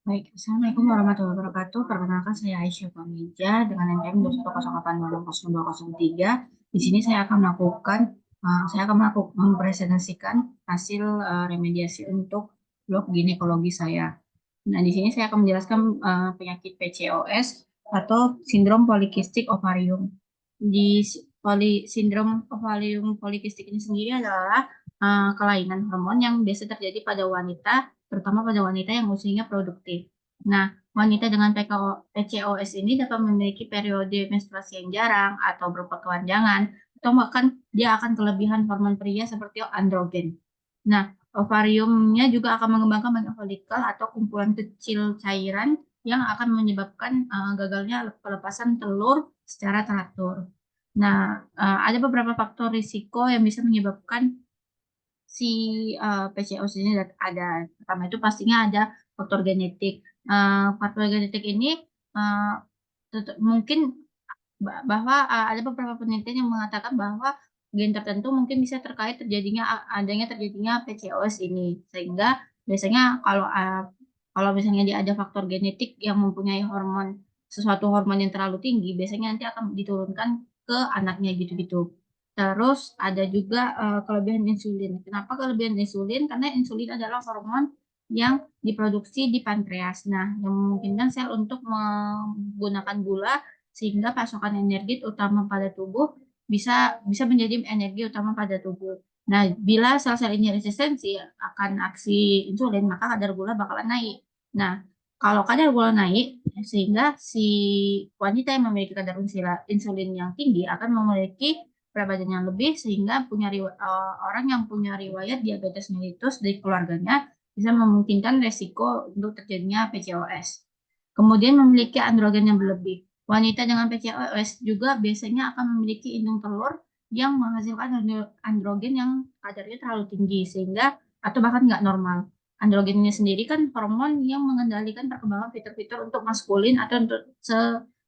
Baik, Assalamualaikum warahmatullahi wabarakatuh. Perkenalkan saya Aisyah Pamija dengan NPM 210822003. Di sini saya akan mempresentasikan hasil remediasi untuk blok ginekologi saya. Nah, di sini saya akan menjelaskan penyakit PCOS atau sindrom polikistik ovarium. Sindrom ovarium polikistik ini sendiri adalah kelainan hormon yang biasa terjadi pada wanita, terutama pada wanita yang usianya produktif. Nah, wanita dengan PCOS ini dapat memiliki periode menstruasi yang jarang atau berupa kepanjangan, atau bahkan dia akan kelebihan hormon pria seperti androgen. Nah, ovariumnya juga akan mengembangkan banyak folikel atau kumpulan kecil cairan yang akan menyebabkan gagalnya pelepasan telur secara teratur. Nah, ada beberapa faktor risiko yang bisa menyebabkan si PCOS ini ada. Pertama itu pastinya ada faktor genetik. Faktor genetik ini uh, mungkin bahwa ada beberapa penelitian yang mengatakan bahwa gen tertentu mungkin bisa terkait terjadinya PCOS ini, sehingga biasanya kalau misalnya dia ada faktor genetik yang mempunyai sesuatu hormon yang terlalu tinggi, biasanya nanti akan diturunkan ke anaknya gitu-gitu. Terus ada juga kelebihan insulin. Kenapa kelebihan insulin? Karena insulin adalah hormon yang diproduksi di pankreas. Nah, yang memungkinkan sel untuk menggunakan gula sehingga pasokan energi utama pada tubuh bisa bisa menjadi energi utama pada tubuh. Nah, bila sel-sel ini resistensi akan aksi insulin, maka kadar gula bakalan naik. Nah, kalau kadar gula naik, sehingga si wanita yang memiliki kadar insulin yang tinggi akan memiliki berat badan yang lebih, sehingga orang yang punya riwayat diabetes mellitus dari keluarganya bisa memungkinkan resiko untuk terjadinya PCOS. Kemudian memiliki androgen yang berlebih. Wanita dengan PCOS juga biasanya akan memiliki indung telur yang menghasilkan androgen yang kadarnya terlalu tinggi sehingga atau bahkan nggak normal. Androgen ini sendiri kan hormon yang mengendalikan perkembangan fitur-fitur untuk maskulin atau untuk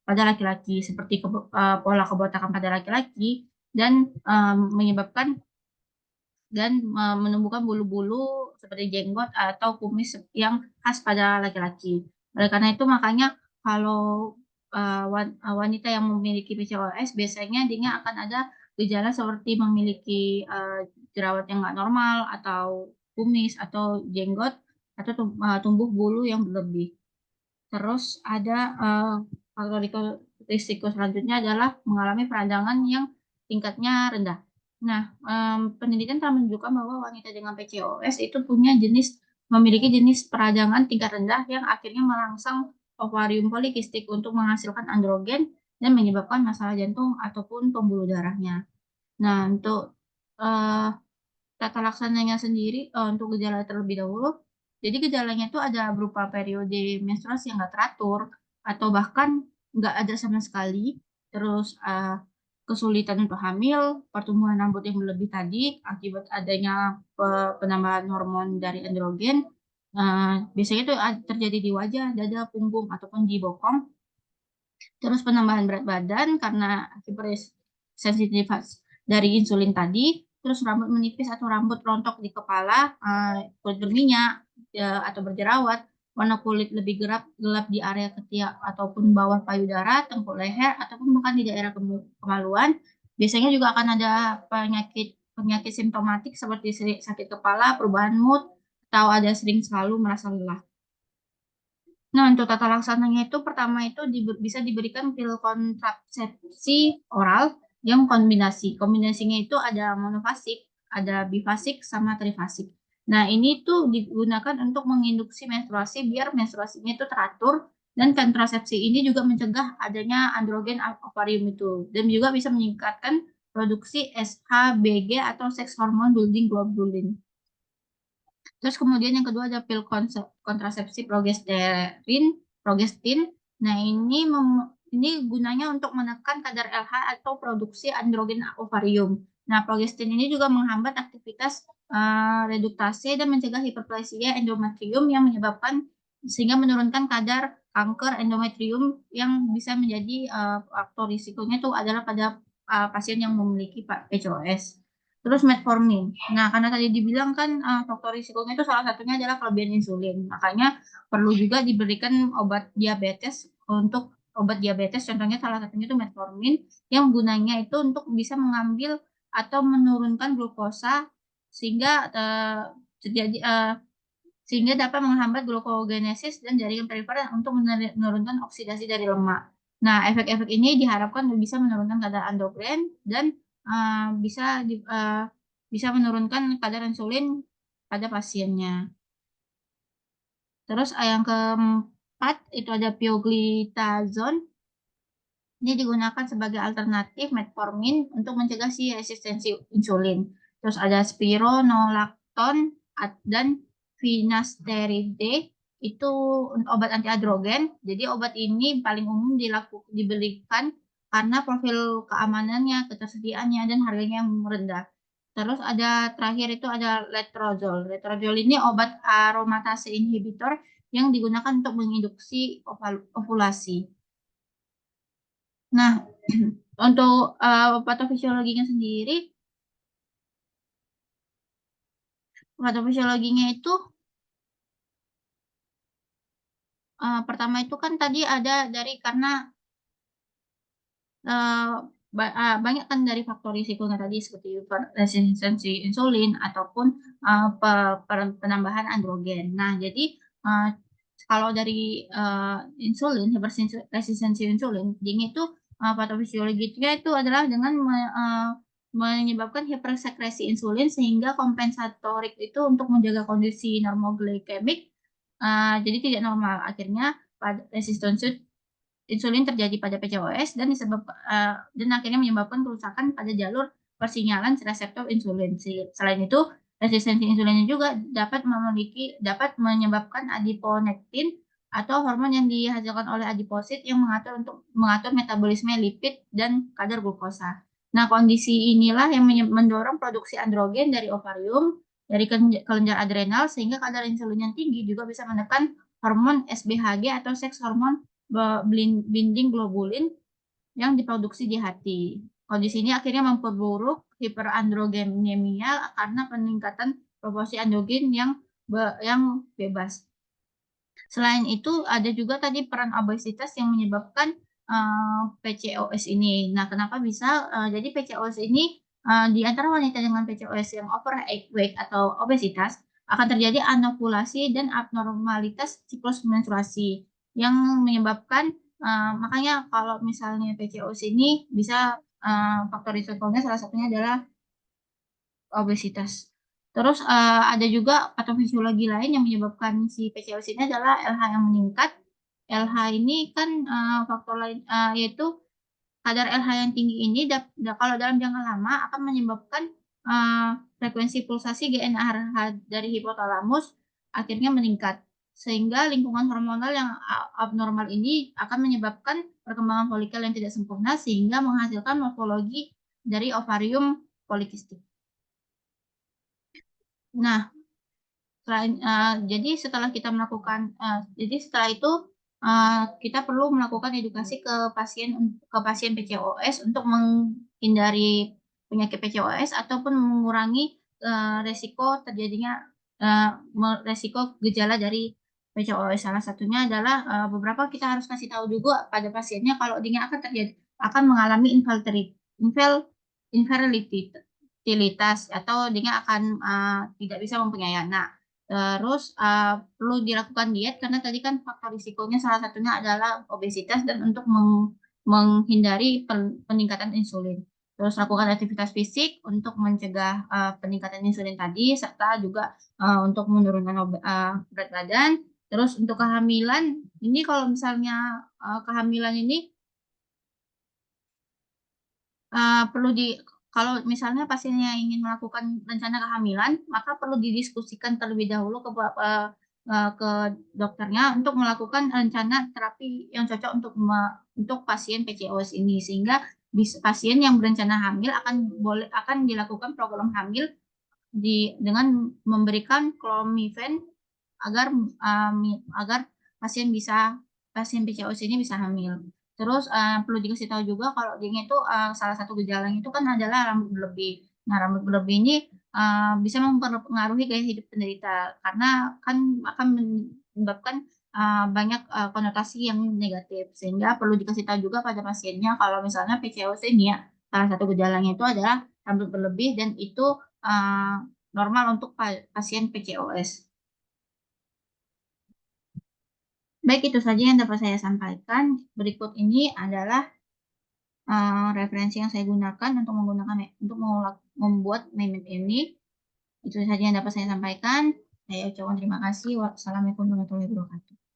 pada laki-laki seperti pola kebotakan pada laki-laki dan menyebabkan dan menumbuhkan bulu-bulu seperti jenggot atau kumis yang khas pada laki-laki. Oleh karena itu makanya kalau wanita yang memiliki PCOS biasanya dia akan ada gejala seperti memiliki jerawat yang nggak normal atau kumis atau jenggot atau tumbuh bulu yang berlebih. Terus ada faktor risiko selanjutnya adalah mengalami peradangan yang tingkatnya rendah. Nah, penelitian telah menunjukkan bahwa wanita dengan PCOS itu memiliki jenis peradangan tingkat rendah yang akhirnya merangsang ovarium polikistik untuk menghasilkan androgen dan menyebabkan masalah jantung ataupun pembuluh darahnya. Nah, untuk eh, tata laksananya sendiri untuk gejala terlebih dahulu. Jadi gejalanya itu ada berupa periode menstruasi yang nggak teratur atau bahkan nggak ada sama sekali. Terus kesulitan untuk hamil, pertumbuhan rambut yang berlebih tadi akibat adanya penambahan hormon dari androgen. Biasanya itu terjadi di wajah, dada, punggung ataupun di bokong. Terus penambahan berat badan karena akibat sensitivitas dari insulin tadi, terus rambut menipis atau rambut rontok di kepala, kulit berminyak atau berjerawat, warna kulit lebih gelap di area ketiak ataupun bawah payudara, tengkuk leher ataupun bahkan di daerah kemaluan. Biasanya juga akan ada penyakit penyakit simptomatik seperti sakit kepala, perubahan mood, atau ada sering selalu merasa lelah. Nah, untuk tata laksananya itu pertama itu bisa diberikan pil kontrasepsi oral yang kombinasi. Kombinasinya itu ada monofasik, ada bifasik, sama trifasik. Nah, ini tuh digunakan untuk menginduksi menstruasi biar menstruasinya itu teratur dan kontrasepsi ini juga mencegah adanya androgen ovarium itu dan juga bisa meningkatkan produksi SHBG atau sex hormone building globulin. Terus kemudian yang kedua ada pil kontrasepsi progestin. Nah, ini gunanya untuk menekan kadar LH atau produksi androgen ovarium. Nah, progestin ini juga menghambat aktivitas reduktase dan mencegah hiperplasia endometrium yang menyebabkan sehingga menurunkan kadar kanker endometrium yang bisa menjadi faktor risikonya itu adalah pada pasien yang memiliki PCOS. Terus metformin. Nah, karena tadi dibilang kan faktor risikonya itu salah satunya adalah kelebihan insulin. Makanya perlu juga diberikan obat diabetes untuk obat diabetes. Contohnya salah satunya itu metformin yang gunanya itu untuk bisa mengambil atau menurunkan glukosa sehingga terjadi sehingga dapat menghambat glukogenesis dan jaringan perifer untuk menurunkan oksidasi dari lemak. Nah, efek-efek ini diharapkan bisa menurunkan kadar androgen dan bisa bisa menurunkan kadar insulin pada pasiennya. Terus yang keempat itu ada pioglitazone. Ini digunakan sebagai alternatif metformin untuk mencegah si resistensi insulin. Terus ada spironolactone dan finasteride itu obat antiandrogen. Jadi obat ini paling umum diberikan karena profil keamanannya, ketersediaannya, dan harganya yang rendah. Terus ada terakhir itu ada letrozole. Letrozole ini obat aromatase inhibitor yang digunakan untuk menginduksi ovulasi. Nah, untuk patofisiologinya sendiri, patofisiologinya itu pertama itu kan tadi ada dari karena Eee, banyak kan dari faktor risikonya tadi seperti resistensi insulin ataupun, pe per penambahan androgen. Nah, jadi, kalau dari, insulin, resistensi insulin, ini itu, patofisiologinya itu adalah dengan menyebabkan hipersekresi insulin sehingga kompensatorik itu untuk menjaga kondisi normoglikemik, jadi tidak normal. Akhirnya resistensi insulin terjadi pada PCOS dan akhirnya menyebabkan kerusakan pada jalur persinyalan reseptor insulin. Selain itu, resistensi insulin juga dapat menyebabkan adiponektin atau hormon yang dihasilkan oleh adiposit yang mengatur metabolisme lipid dan kadar glukosa. Nah, kondisi inilah yang mendorong produksi androgen dari ovarium, dari kelenjar adrenal sehingga kadar insulin yang tinggi juga bisa menekan hormon SBHG atau seks hormon binding globulin yang diproduksi di hati. Kondisi ini akhirnya memperburuk hiperandrogenemia karena peningkatan proporsi androgen yang bebas. Selain itu, ada juga tadi peran obesitas yang menyebabkan PCOS ini. Nah, kenapa bisa? Jadi PCOS ini di antara wanita dengan PCOS yang overweight atau obesitas akan terjadi anovulasi dan abnormalitas siklus menstruasi yang menyebabkan makanya kalau misalnya PCOS ini bisa faktor risikonya salah satunya adalah obesitas. Terus, ada juga patofisiologi lain yang menyebabkan si PCOS ini adalah LH yang meningkat. LH ini kan, faktor lain yaitu kadar LH yang tinggi ini kalau dalam jangka lama akan menyebabkan, frekuensi pulsasi GnRH dari hipotalamus akhirnya meningkat. Sehingga lingkungan hormonal yang abnormal ini akan menyebabkan perkembangan folikel yang tidak sempurna sehingga menghasilkan morfologi dari ovarium polikistik. Nah, jadi setelah kita melakukan jadi setelah itu, kita perlu melakukan edukasi ke pasien PCOS untuk menghindari penyakit PCOS ataupun mengurangi, resiko terjadinya, resiko gejala dari PCOS. Salah satunya adalah, beberapa kita harus kasih tahu juga pada pasiennya kalau dia akan mengalami infertilitas atau dia akan, tidak bisa mempunyai anak. Terus, perlu dilakukan diet karena tadi kan faktor risikonya salah satunya adalah obesitas dan untuk menghindari peningkatan insulin. Terus lakukan aktivitas fisik untuk mencegah, peningkatan insulin tadi serta juga, untuk menurunkan berat badan. Terus untuk kehamilan, ini kalau misalnya, kehamilan ini perlu kalau misalnya pasiennya ingin melakukan rencana kehamilan, maka perlu didiskusikan terlebih dahulu ke dokternya untuk melakukan rencana terapi yang cocok untuk pasien PCOS ini. Sehingga pasien yang berencana hamil akan dilakukan program hamil dengan memberikan clomifen agar pasien PCOS ini bisa hamil. Terus, perlu dikasih tahu juga kalau dia itu, salah satu gejalanya itu kan adalah rambut berlebih. Nah, rambut berlebih ini, bisa mempengaruhi gaya hidup penderita karena kan akan menyebabkan, banyak, konotasi yang negatif, sehingga perlu dikasih tahu juga pada pasiennya kalau misalnya PCOS ini ya, salah satu gejalanya itu adalah rambut berlebih dan itu, eee, normal untuk pasien PCOS. Baik, itu saja yang dapat saya sampaikan. Berikut ini adalah, referensi yang saya gunakan untuk untuk membuat meme ini. Itu saja yang dapat saya sampaikan. Saya ucapkan terima kasih. Wassalamualaikum warahmatullahi wabarakatuh.